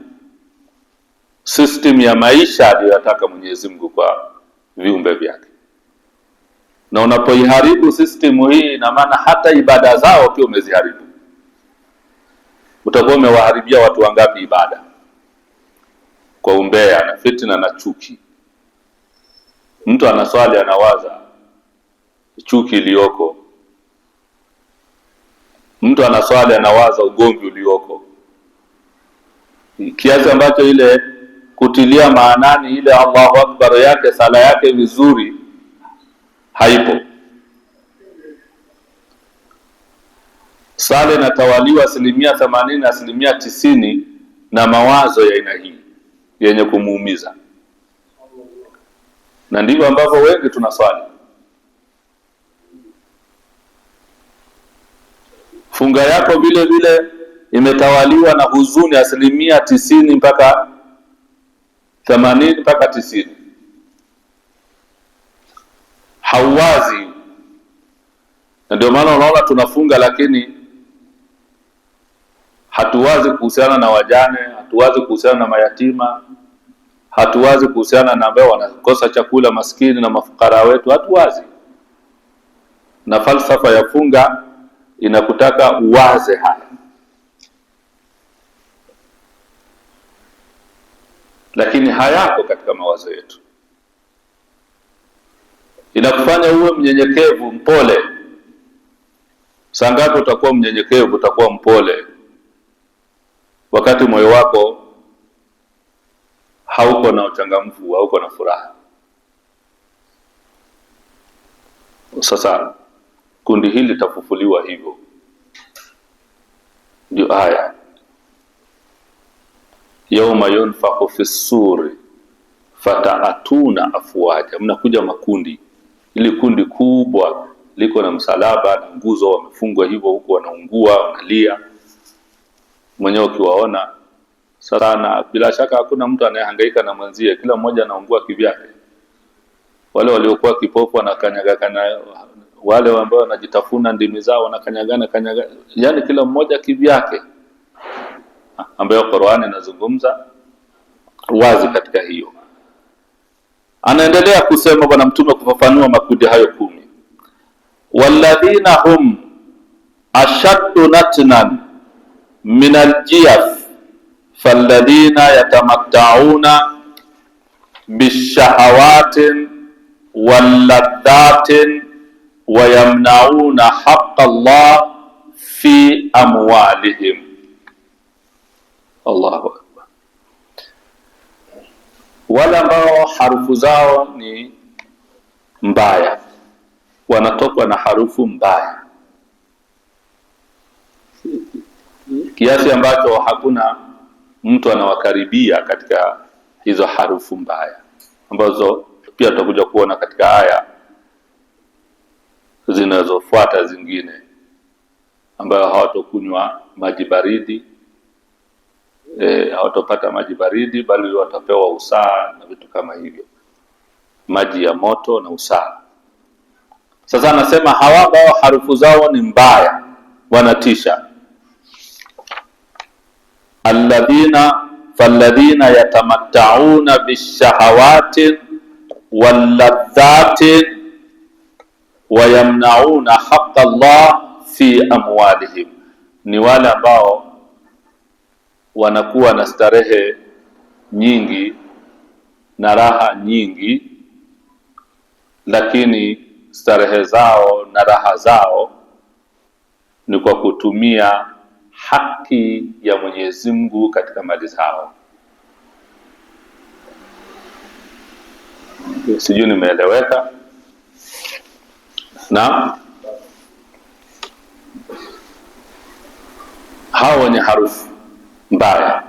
system ya maisha aliyotaka Mwenyezi Mungu kwa viumbe vyake. Na unapoiharibu system hii, ina maana hata ibada zao pia umeziharibu. Utakuwa umewaharibia watu wangapi ibada? kwa umbea na fitna na chuki. Mtu anaswali anawaza chuki iliyoko, mtu anaswali anawaza ugomvi ulioko, kiasi ambacho ile kutilia maanani ile Allahu Akbar yake, sala yake vizuri haipo. Sala inatawaliwa 80% na 90% na mawazo ya aina hii yenye kumuumiza, na ndivyo ambavyo wengi tunaswali. Funga yako vile vile imetawaliwa na huzuni 90% mpaka 80 mpaka 90. Hauwazi. Na ndio maana unaona tunafunga lakini hatuwazi kuhusiana na wajane, hatuwazi kuhusiana na mayatima, hatuwazi kuhusiana na ambao wanakosa chakula, maskini na mafukara wetu, hatuwazi. Na falsafa ya funga inakutaka uwaze haya, lakini hayako katika mawazo yetu. Inakufanya uwe mnyenyekevu, mpole. Sangapi utakuwa mnyenyekevu, utakuwa mpole wakati moyo wako hauko na uchangamfu, hauko na furaha? Sasa kundi hili litafufuliwa hivyo. Ndio aya yauma yunfakhu fi suri fataatuna afwaja, mnakuja makundi. Ili kundi kubwa liko na msalaba na nguzo, wamefungwa hivyo, huko wanaungua, wanalia. Mwenyewe ukiwaona sana, bila shaka hakuna mtu anayehangaika na mwenzie, kila mmoja anaungua kivyake. Wale waliokuwa kipofu wanakanyagana, wale ambao wanajitafuna ndimi zao wanakanyagana, yani kila mmoja kivyake, ambayo Qur'ani inazungumza wazi katika hiyo. Anaendelea kusema Bwana Mtume kufafanua makundi hayo 10. Walladhina hum ashaddu natnan min aljiyaf falladhina yatamatta'una bishahawatin walladhatin wayamnauna haqqa Allah fi amwalihim. Allahu Akbar. Wale ambao harufu zao ni mbaya, wanatokwa na harufu mbaya kiasi ambacho hakuna mtu anawakaribia katika hizo harufu mbaya, ambazo pia tutakuja kuona katika aya zinazofuata zingine, ambayo hawatokunywa maji baridi, hawatopata maji baridi, bali watapewa usaa na vitu kama hivyo, maji ya moto na usaa. Sasa anasema hawa ambao harufu zao ni mbaya, wanatisha. Falladhina yatamatta'una bishahawati walladhati wayamnauna haqqa Allah fi amwalihim, ni wale ambao wanakuwa na starehe nyingi na raha nyingi, lakini starehe zao na raha zao ni kwa kutumia haki ya Mwenyezi Mungu katika mali zao. Sijui nimeeleweka? Na hao wenye harufu mbaya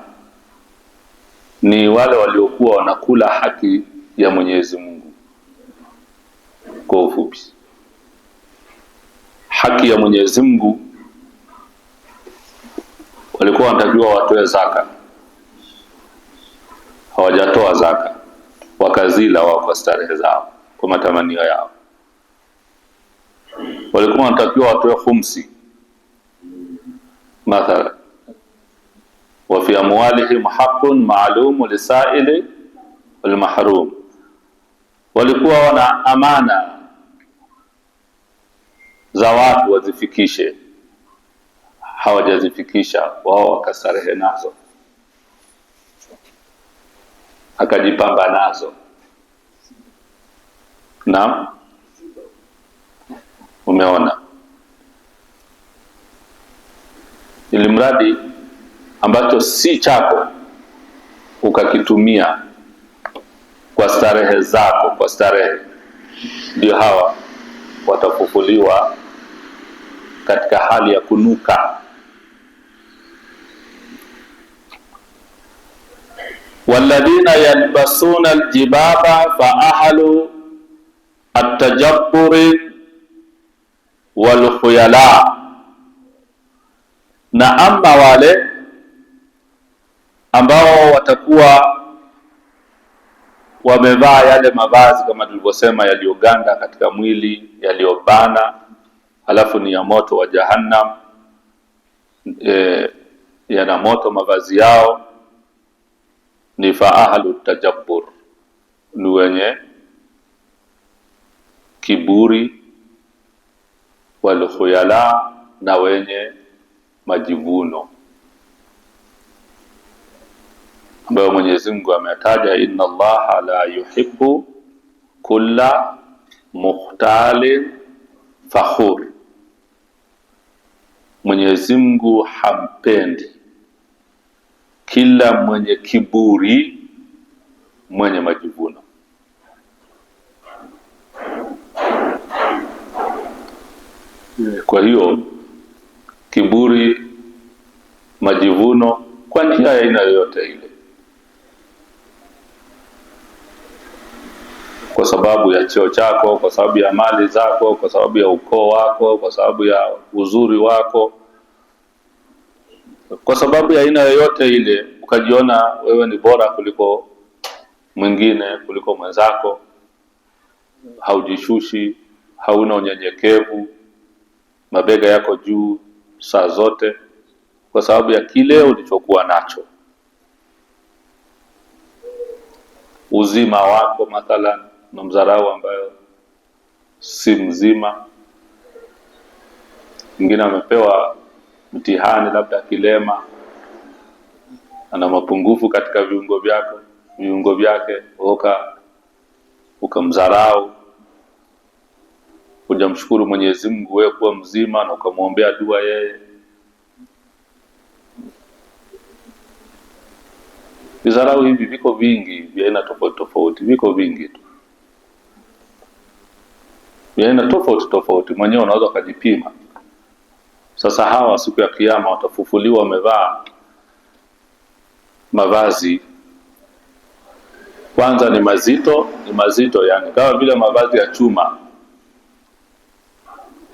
ni wale waliokuwa wanakula haki ya Mwenyezi Mungu. Kwa ufupi, haki ya Mwenyezi Mungu walikuwa wanatakiwa watoe zaka, hawajatoa zaka, wakazila wao kwa starehe zao, kwa matamanio yao. Walikuwa wanatakiwa watoe khumsi mathala, wa fi amwalihim haqqun ma'lum lisaili wal mahrum. Walikuwa wana amana za watu wazifikishe, hawajazifikisha, wao wakastarehe nazo. akajipamba nazo. Naam, umeona, ili mradi ambacho si chako ukakitumia kwa starehe zako, kwa starehe, ndio hawa watafufuliwa katika hali ya kunuka. Walladhina yalbasuna aljibaba fa ahlu at-tajabburi wal khuyala, na amma wale ambao watakuwa wamevaa yale mavazi kama tulivyosema yaliyoganda katika mwili, yaliyobana, alafu ni ya moto wa Jahannam, yana moto mavazi yao, ni fa ahlu tajabbur, ni wenye kiburi, wal khuyala, na wenye majivuno, ambayo Mwenyezi Mungu ametaja, inna Allaha la yuhibbu kulla mukhtalin fakhur. Mwenyezi Mungu hampendi kila mwenye kiburi, mwenye majivuno. Kwa hiyo kiburi, majivuno kwa njia ya aina yoyote ile, kwa sababu ya cheo chako, kwa sababu ya mali zako, kwa sababu ya ukoo wako, kwa sababu ya uzuri wako, kwa sababu ya aina yoyote ile, ukajiona wewe ni bora kuliko mwingine, kuliko mwenzako, haujishushi, hauna unyenyekevu, mabega yako juu saa zote, kwa sababu ya kile ulichokuwa nacho, uzima wako mathalan, na mdharau ambayo si mzima. Mwingine amepewa mtihani, labda kilema, ana mapungufu katika viungo vyake, ukamdharau, hujamshukuru Mwenyezi Mungu wewe kuwa mzima na ukamwombea dua yeye. Vizarau hivi viko vingi, vya aina tofauti tofauti, viko vingi tu, vya aina tofauti tofauti, mwenyewe unaweza ukajipima. Sasa hawa siku ya Kiyama watafufuliwa wamevaa mavazi, kwanza ni mazito, yani kama vile mavazi ya chuma.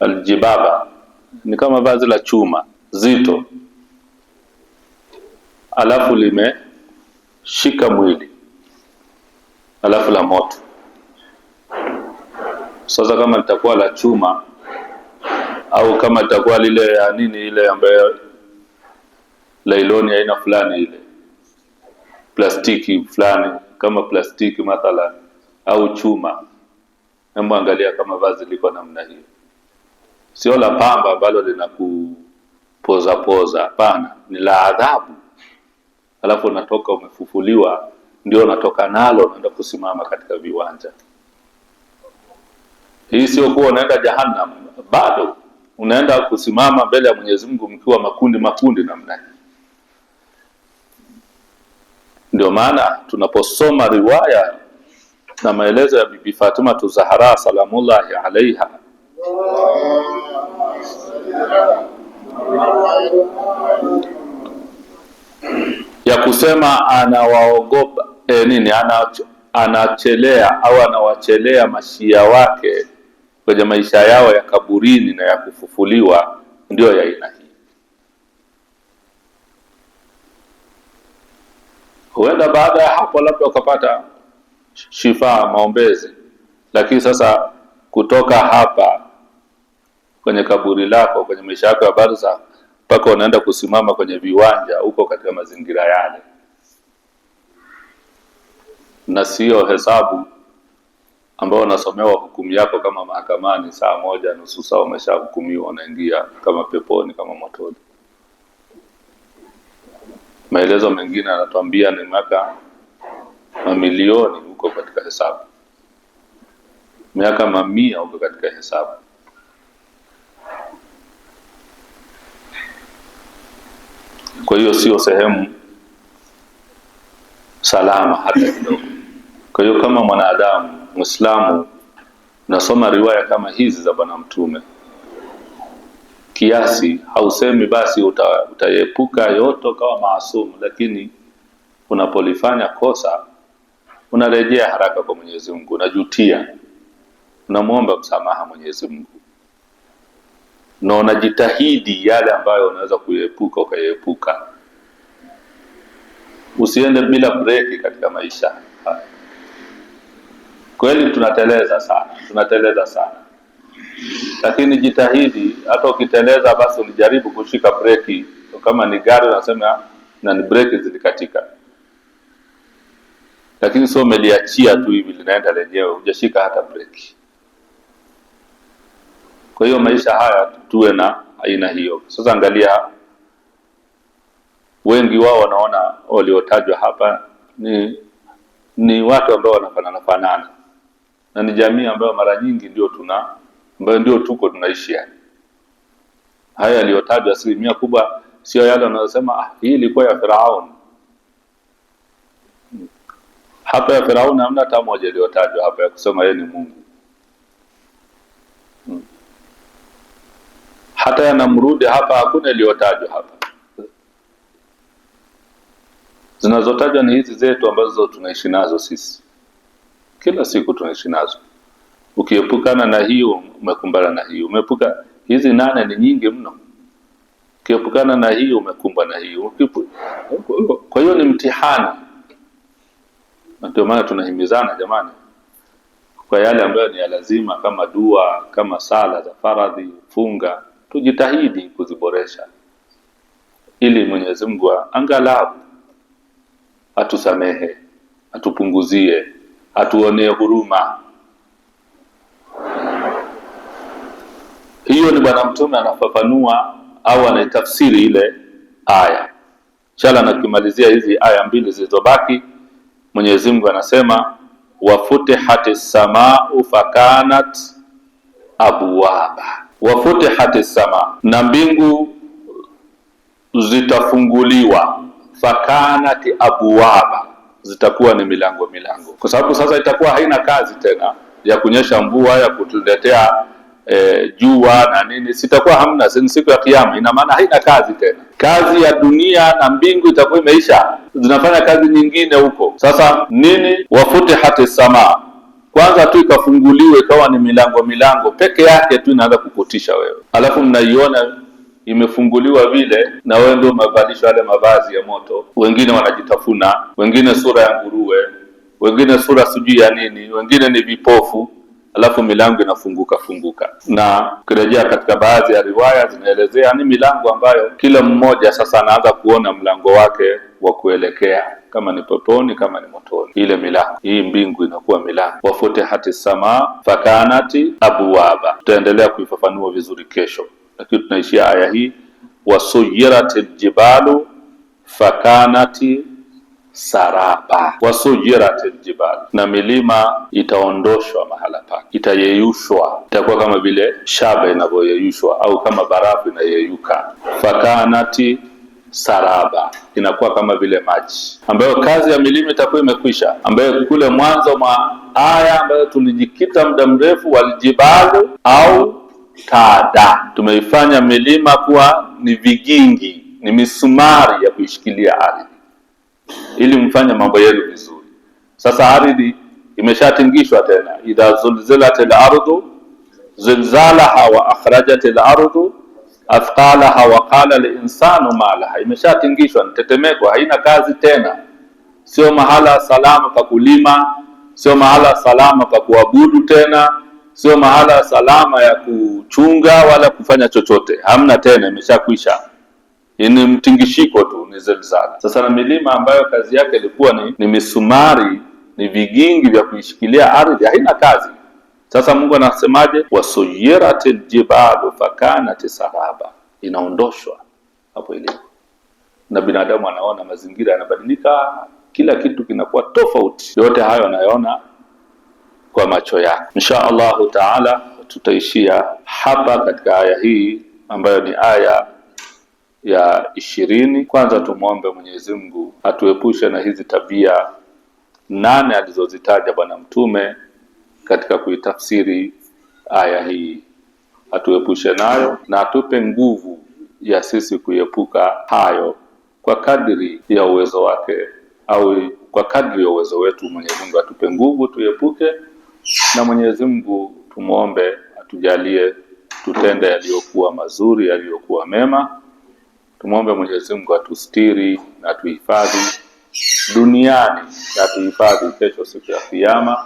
Aljibaba ni kama vazi la chuma zito, alafu limeshika mwili, alafu la moto. Sasa kama litakuwa la chuma, au kama litakuwa lile ya nini, ile ambayo lailoni aina fulani, ile plastiki fulani, kama plastiki mathalan, au chuma, hebu angalia kama vazi liko namna hiyo. Sio la pamba ambalo linakupoza poza, hapana, ni la adhabu. Alafu unatoka umefufuliwa, ndio unatoka nalo unaenda kusimama katika viwanja. Hii sio kuwa unaenda Jahannam, bado unaenda kusimama mbele ya Mwenyezi Mungu mkiwa makundi namna hii. Ndio maana tunaposoma riwaya na maelezo ya Bibi Fatima Zahra salamullahi alaiha, ya kusema anawaogopa anachelea au anawachelea mashia wake kwenye maisha yao ya kaburini na ya kufufuliwa, ndio ya aina hii. Huenda baada ya hapo labda ukapata shifa, maombezi, lakini sasa kutoka hapa kwenye kaburi lako, kwenye maisha yako ya barzakh, mpaka unaenda kusimama kwenye viwanja huko katika mazingira yale, na sio hesabu ambao unasomewa hukumu yako kama mahakamani, saa moja nusu saa umeshahukumiwa, unaingia kama peponi kama motoni. Maelezo mengine anatuambia ni miaka mamilioni huko katika hesabu, miaka mamia huko katika hesabu. Kwa hiyo sio sehemu salama hata kidogo. Kwa hiyo kama mwanadamu Muislamu nasoma riwaya kama hizi za Bwana Mtume, kiasi hausemi basi utaepuka yote kama maasumu, lakini unapolifanya kosa unarejea haraka kwa Mwenyezi Mungu, unajutia, unamuomba msamaha Mwenyezi Mungu, na unajitahidi yale ambayo unaweza kuepuka ukaepuka. Usiende bila breki katika maisha. Kweli tunateleza sana, lakini jitahidi, hata ukiteleza basi unijaribu kushika breki. Kama ni gari unasema na ni breki zilikatika, lakini sio umeliachia tu hivi linaenda lenyewe, hujashika hata breki. Kwa hiyo maisha haya tuwe na aina hiyo. Sasa angalia, wengi wao wanaona waliotajwa hapa ni watu ambao wanafanana, na ni jamii ambayo mara nyingi ndio tuko tunaishi. Yani haya yaliyotajwa asilimia kubwa sio yale wanayosema hii ilikuwa ya Firaun. Hapa ya Firaun hamna hata moja iliyotajwa hapa ya kusema yeye ni Mungu. Hata ya Namrudi hapa hakuna iliyotajwa hapa. Zinazotajwa ni hizi zetu ambazo tunaishi nazo sisi, kila siku tunaishi nazo. Ukiepukana na hiyo umekumbana na hiyo, umeepuka hizi 8 ni nyingi mno. Ukiepukana na hiyo umekumbana na hiyo. Kwa hiyo ni mtihani, na ndio maana tunahimizana jamani, kwa yale ambayo ni ya lazima kama dua, kama sala za faradhi, funga, tujitahidi kuziboresha ili Mwenyezi Mungu angalau atusamehe, atupunguzie, atuonee huruma. Hiyo ni Bwana Mtume anafafanua au anaitafsiri ile aya. Inshallah nakimalizia hizi aya 2 zilizobaki. Mwenyezi Mungu anasema wafutihatis samaa'u fakanat abwaba. Wafutihatis samaa, na mbingu zitafunguliwa, fakanat abwaba, zitakuwa ni milango. Kwa sababu sasa itakuwa haina kazi tena ya kunyesha mvua, ya kutuletea jua na nini, sitakuwa hamna. Siku ya Kiyama ina maana haina kazi tena. Kazi ya dunia na mbingu itakuwa imeisha, zinafanya kazi nyingine huko. Sasa nini? Wafutihatis samaa, kwanza tu ikafunguliwe, ikawa ni milango peke yake tu, inaanza kukutisha wewe. Alafu mnaiona imefunguliwa vile, na wewe ndio umevalishwa yale mavazi ya moto. Wengine wanajitafuna, wengine sura ya nguruwe, wengine sura sijui ya nini, wengine ni vipofu. Alafu milango inafunguka. Na ukirejea katika baadhi ya riwaya zinaelezea ni milango ambayo kila mmoja sasa anaanza kuona mlango wake wa kuelekea, kama ni peponi, kama ni motoni. Ile milango hii mbingu inakuwa milango. Wafutihatis samaa fakanati abwaba. Tutaendelea kuifafanua vizuri kesho, lakini tunaishia aya hii, wasuyiratil jibalu fakanati saraba. Wasujiratil jibal, na milima itaondoshwa mahala pake, itayeyushwa, itakuwa kama vile shaba inavyoyeyushwa au kama barafu inayeyuka. Fakanati saraba, inakuwa kama vile maji, ambayo kazi ya milima itakuwa imekwisha, ambayo kule mwanzo mwa aya ambayo tulijikita muda mrefu, waljibalu au tada, tumeifanya milima kuwa ni vigingi, ni misumari ya kuishikilia ardhi ili mfanye mambo yenu vizuri. Sasa ardhi imeshatingishwa tena, idha zulzilatil ardu zilzalaha wa akhrajatil ardu athqalaha wa qala al-insanu ma laha. Imeshatingishwa, tetemeko, haina kazi tena, sio mahala salama pa kulima, sio mahala salama pa kuabudu tena, sio mahala salama ya kuchunga wala kufanya chochote, hamna tena, imeshakwisha. Ni mtingishiko tu, ni zilzala. Sasa na milima ambayo kazi yake ilikuwa ni misumari, ni vigingi vya kuishikilia ardhi, haina kazi. Sasa Mungu anasemaje? Wasuyiratil jibalu fakanat saraba, inaondoshwa hapo ile. Na binadamu anaona mazingira yanabadilika, kila kitu kinakuwa tofauti. Yote hayo anayoona kwa macho yake. Insha Allahu taala tutaishia hapa katika aya hii ambayo ni aya ya 20. Kwanza tumuombe Mwenyezi Mungu atuepushe na hizi tabia 8 alizozitaja Bwana Mtume katika kuitafsiri aya hii, atuepushe nayo na atupe nguvu ya sisi kuepuka hayo kwa kadri ya uwezo wake, au kwa kadri ya uwezo wetu. Mwenyezi Mungu atupe nguvu tuepuke, na Mwenyezi Mungu tumuombe atujalie tutende yaliyokuwa mazuri, yaliyokuwa mema. Tumuombe Mwenyezi Mungu atustiri na atuhifadhi duniani, na atuhifadhi kesho siku ya Kiyama,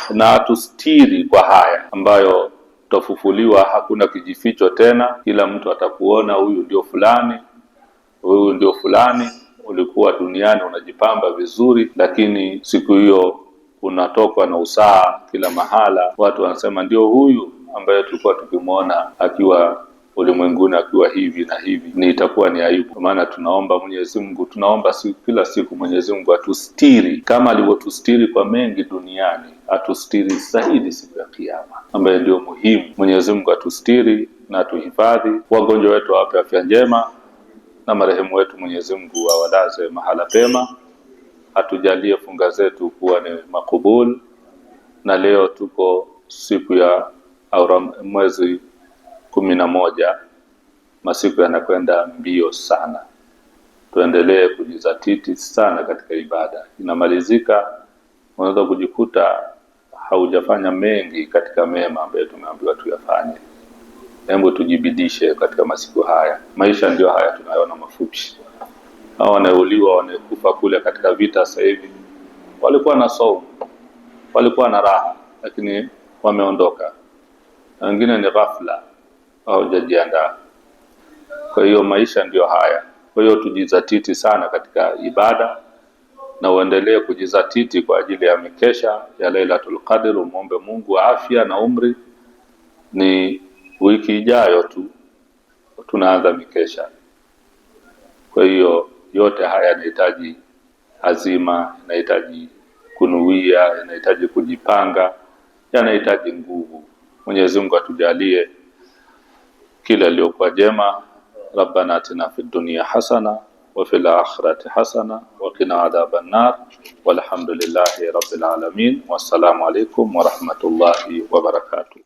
na atustiri kwa haya ambayo tutafufuliwa, hakuna kijificho tena. Kila mtu atakuona, huyu ndio fulani, huyu ndio fulani. Ulikuwa duniani unajipamba vizuri, lakini siku hiyo unatokwa na usaa kila mahala. Watu wanasema ndio huyu ambaye tulikuwa tukimwona akiwa ulimwenguni akiwa hivi na hivi. Ni itakuwa ni aibu. Kwa maana tunaomba Mwenyezi Mungu, tunaomba kila siku Mwenyezi Mungu atustiri kama alivyotustiri kwa mengi duniani, atustiri zaidi siku ya Kiyama ambaye ndio muhimu. Mwenyezi Mungu atustiri na atuhifadhi, wagonjwa wetu wape afya njema, na marehemu wetu Mwenyezi Mungu awalaze mahala pema, atujalie funga zetu kuwa ni makubul. Na leo tuko siku ya mwezi 11, masiku yanakwenda mbio sana. Tuendelee kujizatiti sana katika ibada. Inamalizika, unaweza kujikuta haujafanya mengi katika mema ambayo tumeambiwa tuyafanye. Hebu tujibidishe katika masiku haya. Maisha ndio haya tunayoona mafupi. Hao wanauliwa, wanakufa kule katika vita sasa hivi, walikuwa na saumu, walikuwa na raha, lakini wameondoka. Na wengine ni ghafla, hawajajiandaa. Kwa hiyo maisha ndio haya. Kwa hiyo tujizatiti sana katika ibada, na uendelee kujizatiti kwa ajili ya mikesha ya Lailatul Qadr. Muombe Mungu afya na umri. Ni wiki ijayo tu tunaanza mikesha. Kwa hiyo yote haya yanahitaji azima, yanahitaji kunuia, yanahitaji kujipanga, yanahitaji nguvu. Mwenyezi Mungu atujalie kila lililokuwa jema. Rabbana atina fid dunya hasana wa fil akhirati hasana wa qina adhaban nar. Walhamdulillahi rabbil alamin. Wassalamu alaykum wa rahmatullahi wa barakatuh.